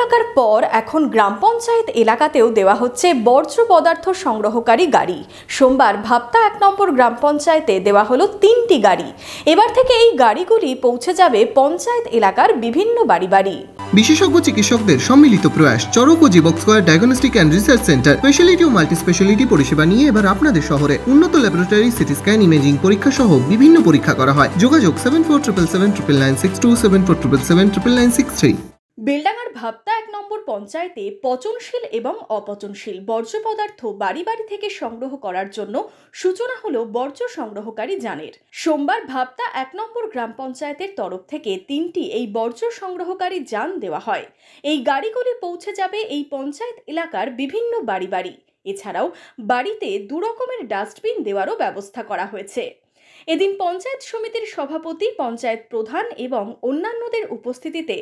এলাকার পর এখন গ্রাম পঞ্চায়েত এলাকাতেও দেওয়া হচ্ছে বর্জ্য পদার্থ সংগ্রহকারী গাড়ি। সোমবার ভাপ্তা 1 নম্বর গ্রাম পঞ্চায়েতে দেওয়া হলো 3টি গাড়ি। এবার থেকে এই গাড়িগুলি পৌঁছে যাবে পঞ্চায়েত এলাকার বিভিন্ন বাড়ি বাড়ি। বিশেষজ্ঞ চিকিৎসকদের সম্মিলিত প্রয়াস, চরক ও Jeevak square diagnostic and research center speciality ও মাল্টি স্পেশালিটি পরিষেবা নিয়ে এবার আপনাদের শহরে উন্নত ল্যাবরেটরি, সিটি স্ক্যান, ইমেজিং পরীক্ষা সহ বিভিন্ন পরীক্ষা করা হয়। যোগাযোগ 7477799962, 7477799963। বেলডাঙ্গার ভাপ্তা 1 নম্বর পঞ্চায়েতে পচনশীল এবং অপচনশীল বর্জ্য পদার্থ বাড়ি বাড়ি থেকে সংগ্রহ করার জন্য সূচনা হলো বর্জ্য সংগ্রহকারী যানের। সোমবার ভাপ্তা 1 নম্বর গ্রাম পঞ্চায়েতের তরফ থেকে 3টি এই বর্জ্য সংগ্রহকারী যান দেওয়া হয়। এই গাড়িগুলি পৌঁছে যাবে এই পঞ্চায়েত এলাকার বিভিন্ন বাড়ি বাড়ি। এছাড়াও বাড়িতে 2 রকমের ডাস্টবিন দেওয়ারও ব্যবস্থা করা হয়েছে। এদিন পঞ্চায়েত সমিতির সভাপতি, পঞ্চায়েত প্রধান এবং অন্যান্যদের উপস্থিতিতে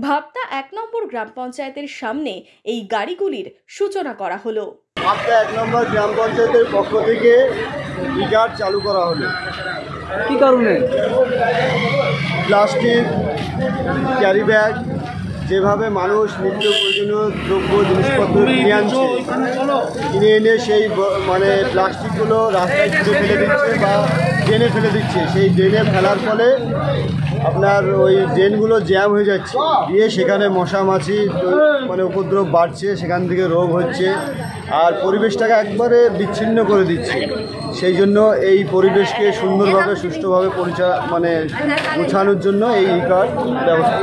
ভাপ্তা 1 নম্বর গ্রাম পঞ্চায়েতের সামনে এই গাড়িগুলির সূচনা করা হলো। ভাপ্তা 1 নম্বর গ্রাম পঞ্চায়েতের পক্ষ থেকে ই-কার্ড চালু করা হলো। কি কারণে? প্লাস্টিক ক্যারি ব্যাগ যেভাবে মানুষ নিত্য প্রয়োজনীয় দ্রব্য জিনিসপত্র কিনে আনছে, কিনে এনে সেই মানে প্লাস্টিকগুলো রাস্তায় ছুঁড়ে ফেলে দিচ্ছে বা ড্রেনে ফেলে দিচ্ছে। সেই ড্রেনে ফেলার ফলে আপনার ওই ড্রেনগুলো জ্যাম হয়ে যাচ্ছে, দিয়ে সেখানে মশা মাছি মানে উপদ্রব বাড়ছে, সেখান থেকে রোগ হচ্ছে আর পরিবেশটাকে একবারে বিচ্ছিন্ন করে দিচ্ছে। সেই জন্য এই পরিবেশকে সুন্দরভাবে সুষ্ঠুভাবে গোছানোর জন্য এই ই-কার্ড ব্যবস্থা।